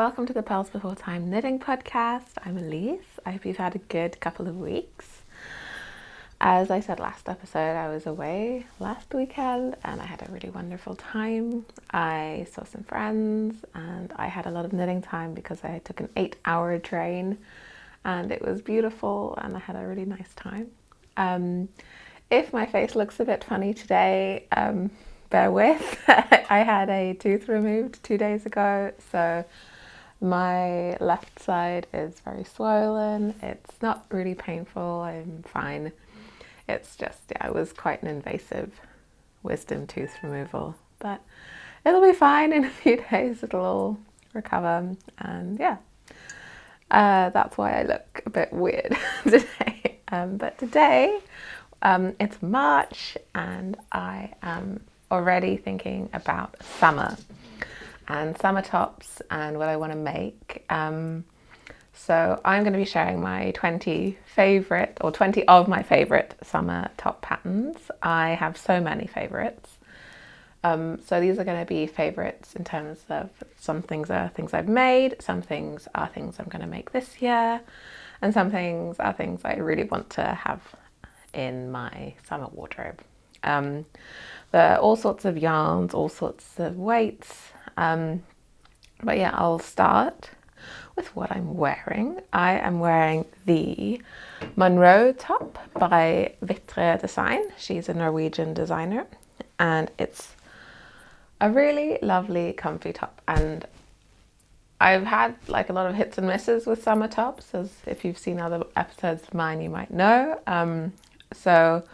welcome to the Purlsbeforethyme knitting podcast. I'm Elise. I hope you've had a good couple of weeks. As I said last episode, I was away last weekend and I had a really wonderful time. I saw some friends and I had a lot of knitting time because I took an 8-hour train and it was beautiful and I had a really nice time. If my face looks a bit funny today, bear with. I had a tooth removed 2 days ago, so my left side is very swollen. It's not really painful, I'm fine. It's just, it was quite an invasive wisdom tooth removal, but it'll be fine in a few days. It'll all recover, and that's why I look a bit weird today. But today, it's March and I am already thinking about summer and summer tops and what I want to make. So I'm going to be sharing my 20 of my favorite summer top patterns. I have so many favorites. So these are going to be favorites in terms of some things are things I've made, some things are things I'm going to make this year, and some things are things I really want to have in my summer wardrobe. There are all sorts of yarns, all sorts of weights, but yeah, I'll start with what I'm wearing. I am wearing the Monroe top by Vera Design. She's a Norwegian designer and it's a really lovely comfy top, and I've had like a lot of hits and misses with summer tops, as if you've seen other episodes of mine you might know. So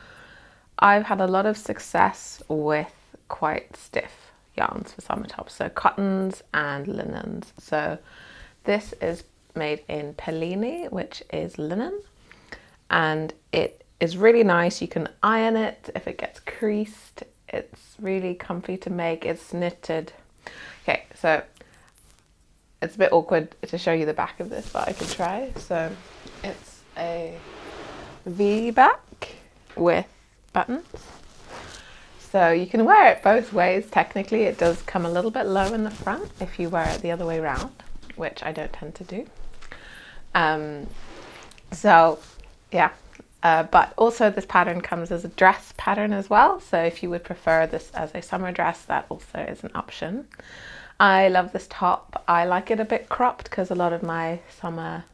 I've had a lot of success with quite stiff yarns for summer tops, so cottons and linens. So this is made in Pellini, which is linen, and it is really nice. You can iron it if it gets creased. It's really comfy to make. It's knitted. Okay, so it's a bit awkward to show you the back of this, but I can try. So it's a V back with buttons. So you can wear it both ways. Technically, it does come a little bit low in the front if you wear it the other way around, which I don't tend to do. But also this pattern comes as a dress pattern as well. So if you would prefer this as a summer dress, that also is an option. I love this top. I like it a bit cropped because a lot of my summer,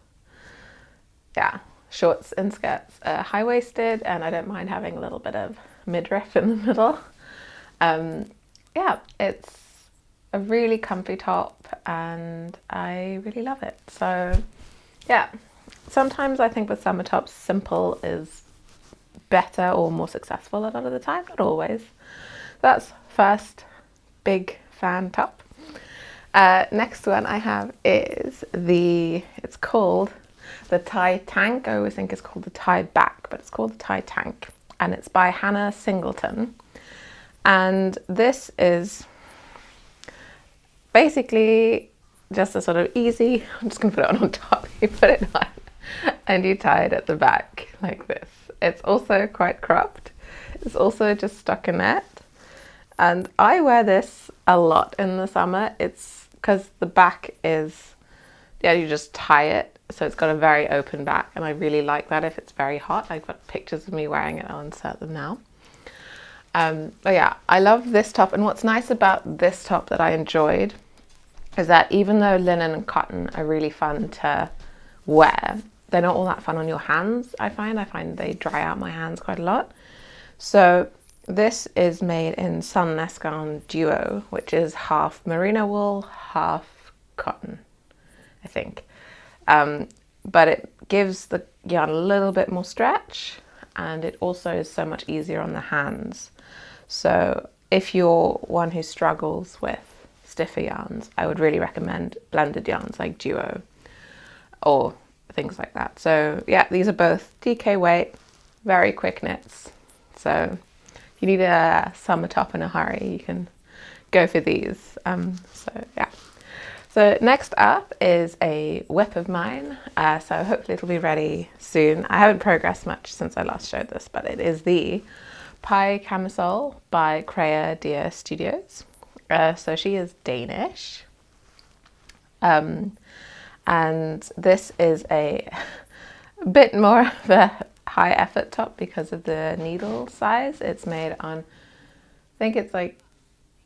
shorts and skirts are high-waisted, and I don't mind having a little bit of midriff in the middle. It's a really comfy top and I really love it. So yeah, sometimes I think with summer tops, simple is better or more successful a lot of the time, not always. That's first big fan top. Next one I have is it's called the tie tank. I always think it's called the tie back, but it's called the tie tank, and it's by Hannah Singleton. And this is basically just a sort of easy, I'm just going to put it on top, you put it on and you tie it at the back like this. It's also quite cropped. It's also just stockinette. And I wear this a lot in the summer. It's because the back is, you just tie it. So it's got a very open back, and I really like that if it's very hot. I've got pictures of me wearing it. I'll insert them now. But yeah, I love this top. And what's nice about this top that I enjoyed is that even though linen and cotton are really fun to wear, they're not all that fun on your hands, I find they dry out my hands quite a lot. So this is made in Sun Nescon Duo, which is half merino wool, half cotton, I think. But it gives the yarn a little bit more stretch, and it also is so much easier on the hands. So if you're one who struggles with stiffer yarns, I would really recommend blended yarns like Duo or things like that. So yeah, these are both DK weight, very quick knits. So if you need a summer top in a hurry, you can go for these. So next up is a whip of mine. So hopefully it'll be ready soon. I haven't progressed much since I last showed this, but it is the Pie Camisole by Crea Dia Studios. So she is Danish. And this is a bit more of a high effort top because of the needle size. It's made on, I think it's like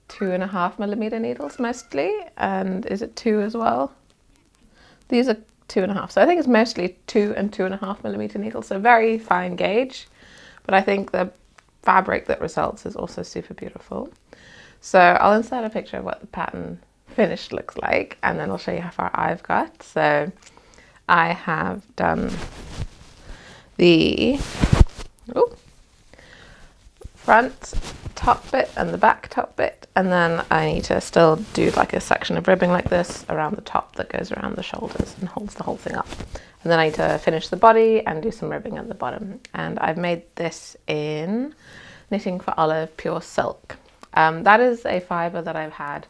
2.5mm needles mostly, and is it 2 as well? These are 2.5, so I think it's mostly 2 and 2.5mm needles, so very fine gauge, but I think the fabric that results is also super beautiful. So I'll insert a picture of what the pattern finished looks like, and then I'll show you how far I've got. So I have done the front top bit and the back top bit, and then I need to still do like a section of ribbing like this around the top that goes around the shoulders and holds the whole thing up. And then I need to finish the body and do some ribbing at the bottom. And I've made this in Knitting for Olive Pure Silk. That is a fibre that I've had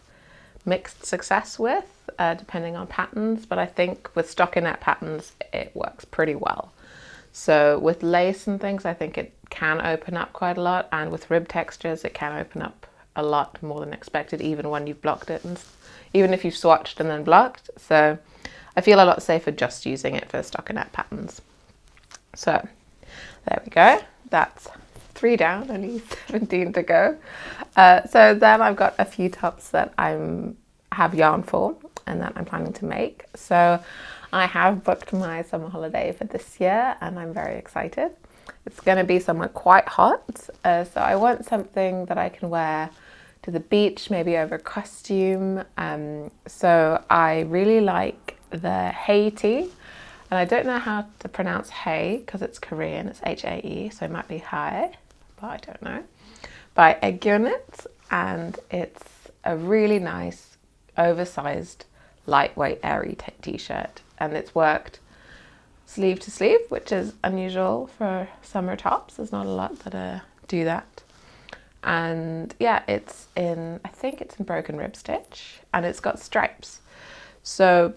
mixed success with, depending on patterns, but I think with stockinette patterns it works pretty well. So with lace and things, I think it can open up quite a lot, and with rib textures it can open up a lot more than expected, even when you've blocked it, and even if you've swatched and then blocked. So I feel a lot safer just using it for stockinette patterns. So there we go, that's 3 down, only 17 to go. So then I've got a few tops that I have yarn for and that I'm planning to make. So I have booked my summer holiday for this year and I'm very excited. It's going to be somewhere quite hot, so I want something that I can wear to the beach, maybe over costume. So I really like the Hati, and I don't know how to pronounce Hay because it's Korean, it's H-A-E, so it might be Hai, but I don't know, by Eggyonit, and it's a really nice oversized lightweight airy t-shirt, and it's worked sleeve to sleeve, which is unusual for summer tops. There's not a lot that do that. And yeah, it's in, I think it's in broken rib stitch, and it's got stripes. So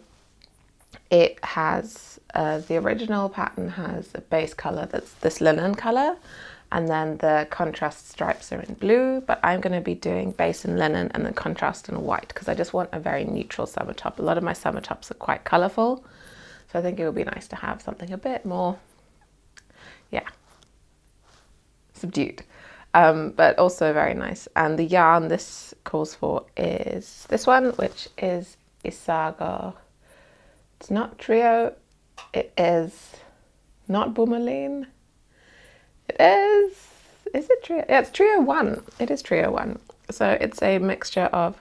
it has, the original pattern has a base color that's this linen color, and then the contrast stripes are in blue, but I'm going to be doing base in linen and then contrast in white because I just want a very neutral summer top. A lot of my summer tops are quite colorful, so I think it would be nice to have something a bit more, yeah, subdued, but also very nice. And the yarn this calls for is this one, which is Isago. It's not trio, it is not Boomerang. It is it trio? Yeah, it's trio 1. It is trio 1. So it's a mixture of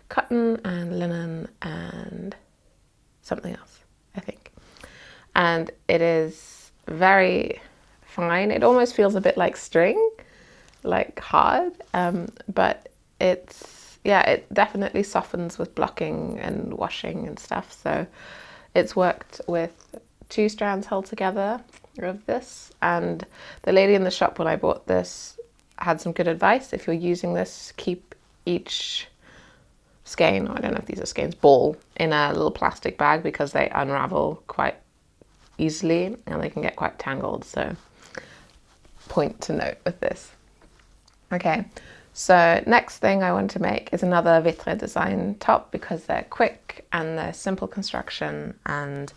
cotton and linen and something else, I think. And it is very fine. It almost feels a bit like string, like hard, but it's, yeah, it definitely softens with blocking and washing and stuff. So it's worked with 2 strands held together of this, and the lady in the shop when I bought this had some good advice. If you're using this, keep each skein, or I don't know if these are skeins, ball in a little plastic bag because they unravel quite easily and they can get quite tangled. So point to note with this. Okay, so next thing I want to make is another Vitre design top because they're quick and they're simple construction. And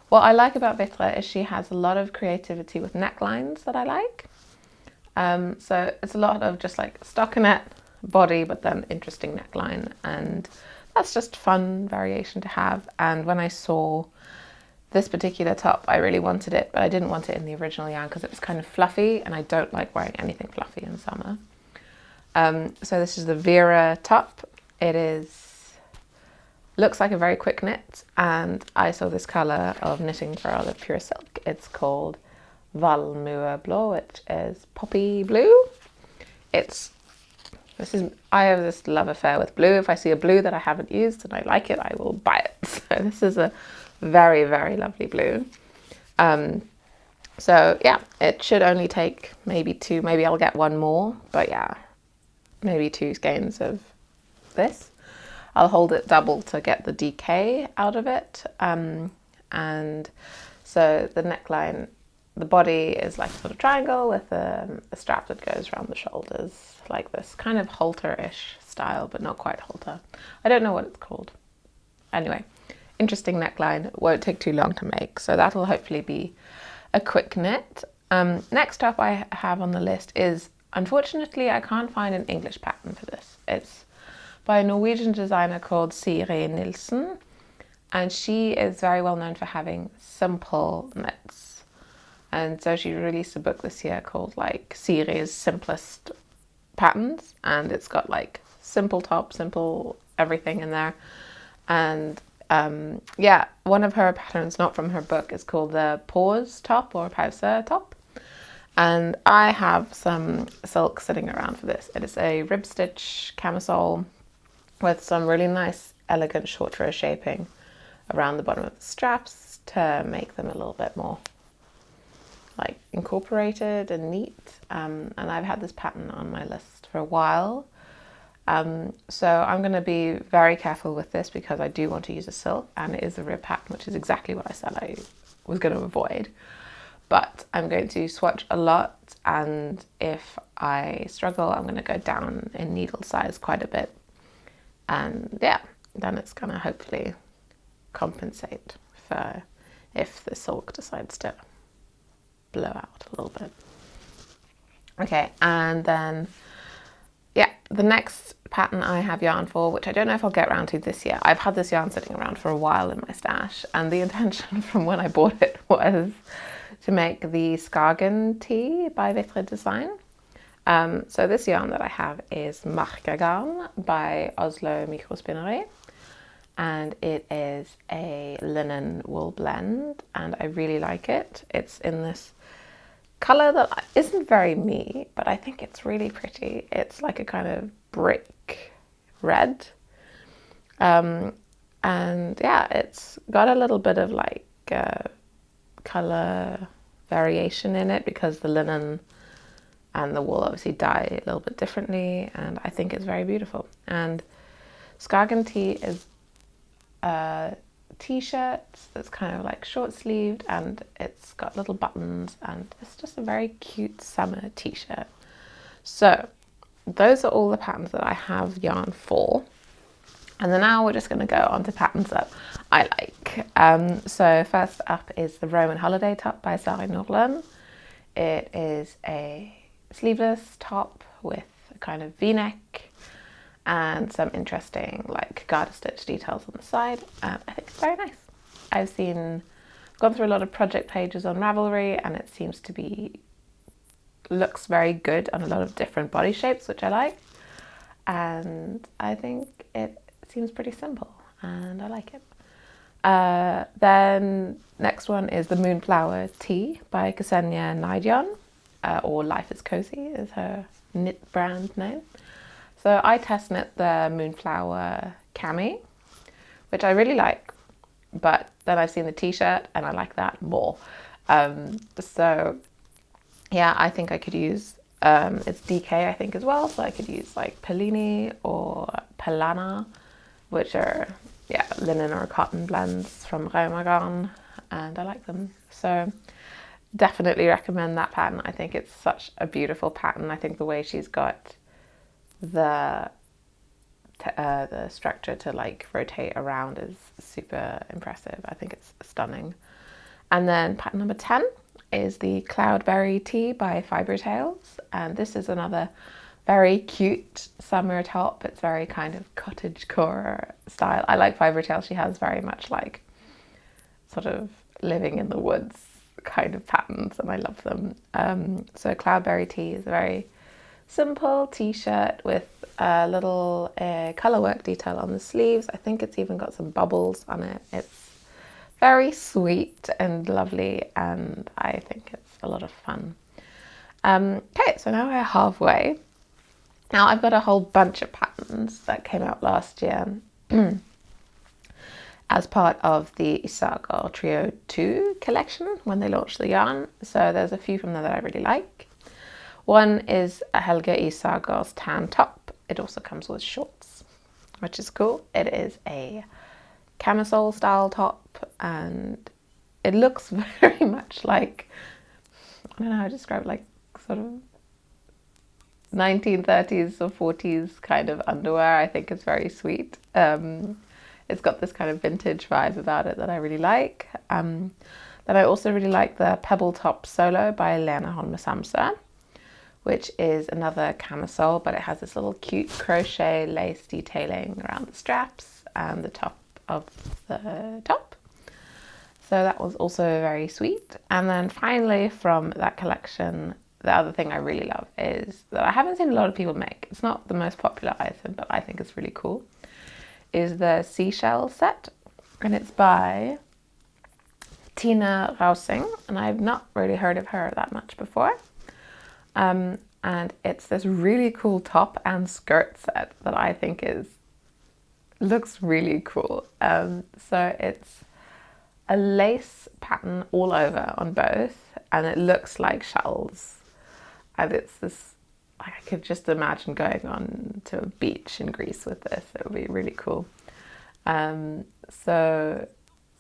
what I like about Vitre is she has a lot of creativity with necklines that I like. So it's a lot of just like stockinette body, but then interesting neckline, and that's just fun variation to have. And when I saw this particular top, I really wanted it, but I didn't want it in the original yarn because it was kind of fluffy, and I don't like wearing anything fluffy in summer. So this is the Vera top. It looks like a very quick knit, and I saw this color of Knitting for Olive Pure Silk. It's called Valmue Blå, which is poppy blue. I have this love affair with blue. If I see a blue that I haven't used and I like it, I will buy it. So this is a very, very lovely blue. So yeah, it should only take maybe 2, maybe I'll get 1 more, but yeah, maybe 2 skeins of this. I'll hold it double to get the DK out of it. And so the neckline, the body is like a sort of triangle with a strap that goes around the shoulders, like this kind of halter-ish style, but not quite halter. I don't know what it's called. Anyway, interesting neckline, won't take too long to make, so that'll hopefully be a quick knit. Next up I have on the list is, unfortunately I can't find an English pattern for this. It's by a Norwegian designer called Siri Nilsen, and she is very well known for having simple knits. And so she released a book this year called like Siri's Simplest Patterns, and it's got like simple top, simple everything in there. And yeah, one of her patterns, not from her book, is called the pause top or pause top. And I have some silk sitting around for this. It is a rib stitch camisole with some really nice, elegant short row shaping around the bottom of the straps to make them a little bit more like incorporated and neat. And I've had this pattern on my list for a while. So I'm going to be very careful with this because I do want to use a silk, and it is a rib pattern, which is exactly what I said I was going to avoid. But I'm going to swatch a lot, and if I struggle, I'm going to go down in needle size quite a bit. And yeah, then it's going to hopefully compensate for if the silk decides to blow out a little bit. Okay, and then yeah, the next pattern I have yarn for, which I don't know if I'll get around to this year. I've had this yarn sitting around for a while in my stash, and the intention from when I bought it was to make the Skagen tee by Vera Design. So this yarn that I have is Markagarn by Oslo Microspinnery, and it is a linen wool blend, and I really like it. It's in this colour that isn't very me, but I think it's really pretty. It's like a kind of brick red, and yeah, it's got a little bit of like colour variation in it because the linen and the wool obviously dye a little bit differently, and I think it's very beautiful. And Skagen tee is a t-shirt that's kind of like short sleeved, and it's got little buttons, and it's just a very cute summer t-shirt. So those are all the patterns that I have yarn for, and then now we're just going to go on to patterns that I like. So first up is the Roman holiday top by Sari Nordlund. It is a sleeveless top with a kind of v-neck and some interesting like garter stitch details on the side. I think it's very nice. I've gone through a lot of project pages on Ravelry, and it seems to be, looks very good on a lot of different body shapes, which I like. And I think it seems pretty simple, and I like it. Then next one is the Moonflower Tee by Ksenia Naidyan, or Life is Cozy is her knit brand name. So I test knit the Moonflower cami, which I really like, but then I've seen the t-shirt and I like that more. So yeah, I think I could use, it's DK I think as well, so I could use like Pellini or Pelana, which are yeah, linen or cotton blends from Raumagarn, and I like them. So definitely recommend that pattern. I think it's such a beautiful pattern. I think the way she's got the structure to like rotate around is super impressive. I think it's stunning. And then pattern number 10 is the Cloudberry Tee by Fiber Tales, and this is another very cute summer top. It's very kind of cottagecore style. I like Fiber Tales. She has very much like sort of living in the woods kind of patterns, and I love them. So Cloudberry Tee is a very simple t-shirt with a little colour work detail on the sleeves. I think it's even got some bubbles on it. It's very sweet and lovely, and I think it's a lot of fun. Okay, so now we're halfway. Now I've got a whole bunch of patterns that came out last year as part of the Isagar Trio 2 collection when they launched the yarn. So there's a few from there that I really like. One is a Helga Isagar's tan top. It also comes with shorts, which is cool. It is a camisole style top, and it looks very much like, I don't know how to describe it, like sort of 1930s or 40s kind of underwear. I think it's very sweet. It's got this kind of vintage vibe about it that I really like. Then I also really like the Pebble Top Solo by Lena Holme Samsa, which is another camisole, but it has this little cute crochet lace detailing around the straps and the top of the top. So that was also very sweet. And then finally from that collection, the other thing I really love is that I haven't seen a lot of people make. It's not the most popular item, but I think it's really cool. Is the seashell set, and it's by Tina Rausing, and I've not really heard of her that much before. And it's this really cool top and skirt set that I think looks really cool. So it's a lace pattern all over on both, and it looks like shells. And it's this, I could just imagine going on to a beach in Greece with this. It would be really cool. So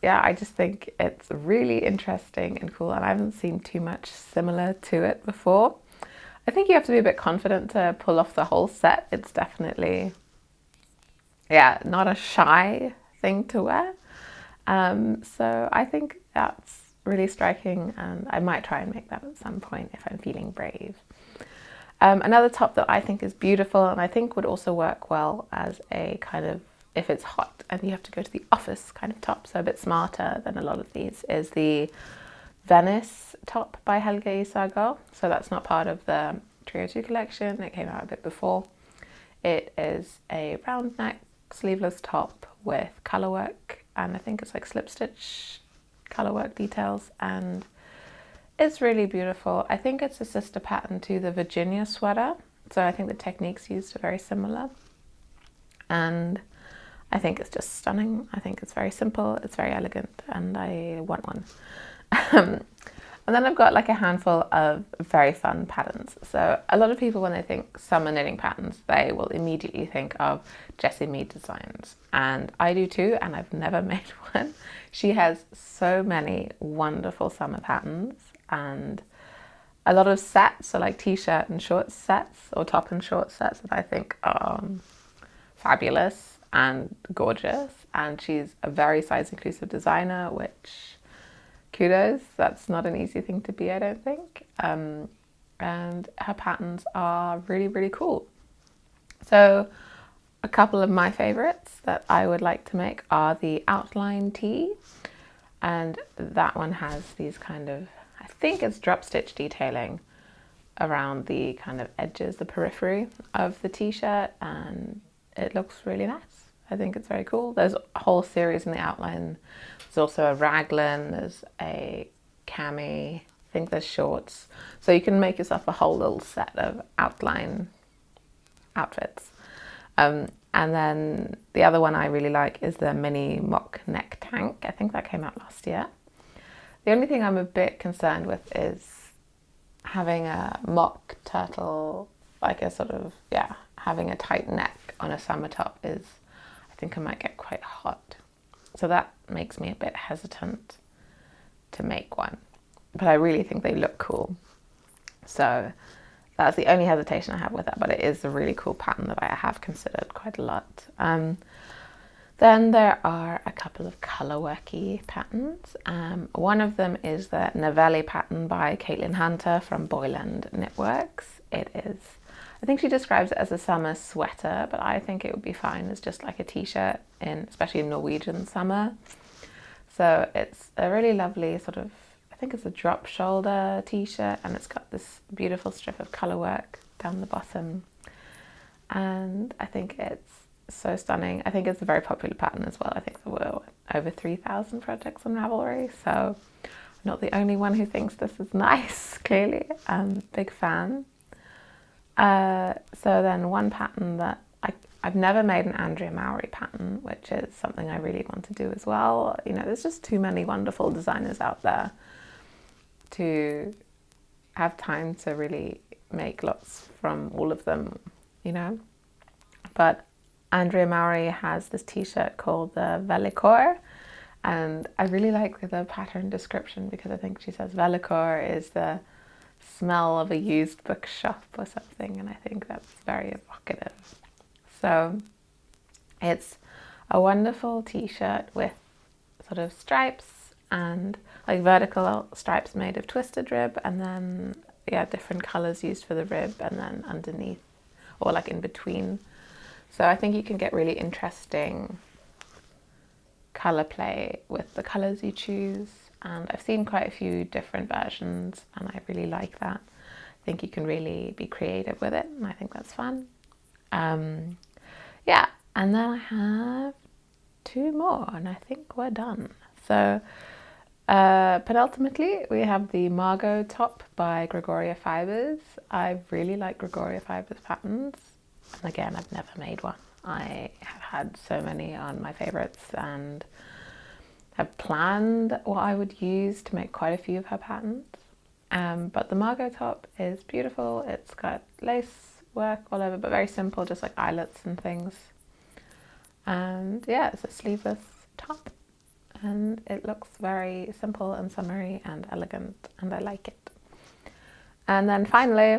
yeah, I just think it's really interesting and cool, and I haven't seen too much similar to it before. I think you have to be a bit confident to pull off the whole set. It's definitely, yeah, not a shy thing to wear. So I think that's really striking, and I might try and make that at some point if I'm feeling brave. Another top that I think is beautiful and I think would also work well as a kind of, if it's hot and you have to go to the office kind of top, so a bit smarter than a lot of these, is the Venice top by Helga Isago. So that's not part of the Trio 2 collection, it came out a bit before. It is a round neck sleeveless top with colour work, and I think it's like slip stitch colour work details, and it's really beautiful. I think it's a sister pattern to the Virginia sweater, so I think the techniques used are very similar, and I think it's just stunning. I think it's very simple, it's very elegant, and I want one. And then I've got like a handful of very fun patterns. So a lot of people, when they think summer knitting patterns, they will immediately think of Jessie Mead Designs. And I do too, and I've never made one. She has so many wonderful summer patterns and a lot of sets, so like t-shirt and shorts sets or top and short sets that I think are fabulous and gorgeous. And she's a very size inclusive designer, which kudos, that's not an easy thing to be, I don't think. And her patterns are really, really cool. So a couple of my favorites that I would like to make are the outline tee, and that one has these kind of, I think it's drop stitch detailing around the kind of edges, the periphery of the t-shirt, and it looks really nice. I think it's very cool. There's a whole series in the outline. There's also a raglan, there's a cami, I think there's shorts. So you can make yourself a whole little set of outline outfits. And then the other one I really like is the mini mock neck tank. I think that came out last year. The only thing I'm a bit concerned with is having a mock turtle, like a sort of, yeah, having a tight neck on a summer top is, I think I might get quite hot. So that makes me a bit hesitant to make one. But I really think they look cool. So that's the only hesitation I have with that, but it is a really cool pattern that I have considered quite a lot. Then there are a couple of colourworky patterns. One of them is the Novelli pattern by Caitlin Hunter from Boyland Knitworks. It is, I think she describes it as a summer sweater, but I think it would be fine as just like a t-shirt, especially in Norwegian summer. So it's a really lovely sort of, I think it's a drop shoulder t-shirt, and it's got this beautiful strip of colour work down the bottom. And I think it's so stunning. I think it's a very popular pattern as well. I think there were over 3,000 projects on Ravelry, so I'm not the only one who thinks this is nice, clearly. Big fan. So then one pattern that I've never made an Andrea Mowry pattern, which is something I really want to do as well. You know, there's just too many wonderful designers out there to have time to really make lots from all of them, you know. But Andrea Mowry has this t-shirt called the Velicor, and I really like the pattern description because I think she says Velicor is the smell of a used bookshop or something, and I think that's very evocative. So it's a wonderful t-shirt with sort of stripes and like vertical stripes made of twisted rib, and then yeah, different colors used for the rib, and then underneath or like in between. So I think you can get really interesting color play with the colors you choose, and I've seen quite a few different versions and I really like that. I think you can really be creative with it, and I think that's fun. Yeah, and then I have 2 more and I think we're done. So penultimately we have the Margot top by Gregoria Fibers. I really like Gregoria Fibers patterns, and again, I've never made one. I have had so many on my favorites and have planned what I would use to make quite a few of her patterns. But the Margot top is beautiful. It's got lace work all over, but very simple, just like eyelets and things. And yeah, it's a sleeveless top and it looks very simple and summery and elegant, and I like it. And then finally,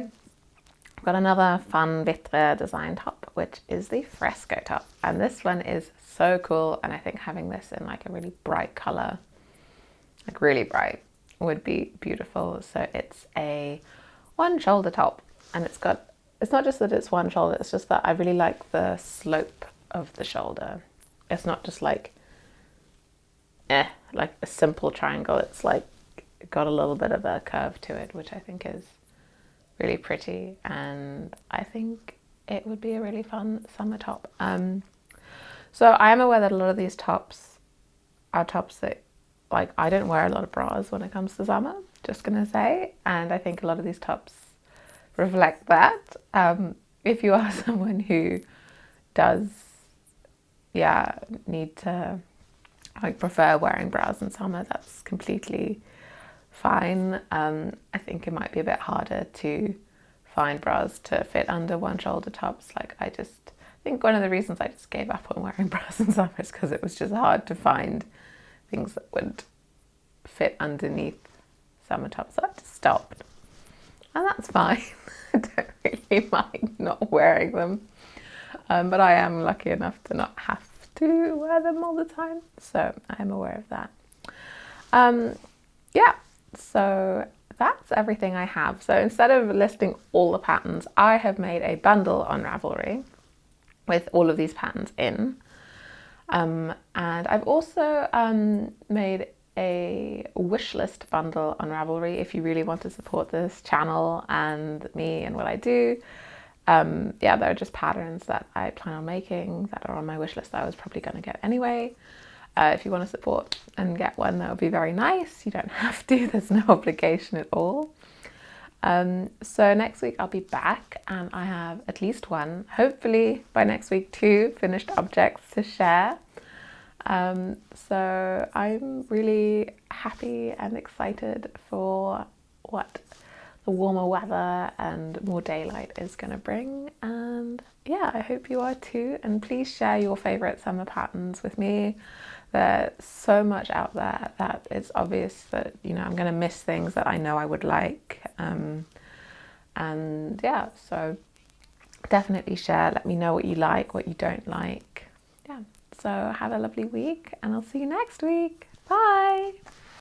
I've got another fun Vitre design top, which is the Fresco top. And this one is so cool, and I think having this in like a really bright color, like really bright, would be beautiful. So it's a one shoulder top, and it's not just that it's one shoulder, it's just that I really like the slope of the shoulder. It's not just like like a simple triangle. It's like got a little bit of a curve to it, which I think is really pretty, and I think it would be a really fun summer top. So I am aware that a lot of these tops are tops that, like, I don't wear a lot of bras when it comes to summer, just gonna say, and I think a lot of these tops reflect that. If you are someone who does need to like prefer wearing bras in summer, that's completely fine. I think it might be a bit harder to find bras to fit under one shoulder tops. Like, I think one of the reasons I just gave up on wearing bras in summer is because it was just hard to find things that would fit underneath summer tops. So I just stopped, and that's fine. I don't really mind not wearing them, but I am lucky enough to not have to wear them all the time, so I'm aware of that. Yeah, so that's everything I have. So instead of listing all the patterns, I have made a bundle on Ravelry with all of these patterns in, and I've also made a wish list bundle on Ravelry if you really want to support this channel and me and what I do. Yeah, there are just patterns that I plan on making that are on my wish list that I was probably going to get anyway. If you want to support and get one, that would be very nice. You don't have to, there's no obligation at all. So next week I'll be back, and I have at least one, hopefully by next week 2 finished objects to share. So I'm really happy and excited for what the warmer weather and more daylight is going to bring, and yeah, I hope you are too. And please share your favorite summer patterns with me. There's so much out there that it's obvious that, you know, I'm going to miss things that I know I would like, and yeah, so definitely share. Let me know what you like, what you don't like. Yeah, so have a lovely week, and I'll see you next week. Bye.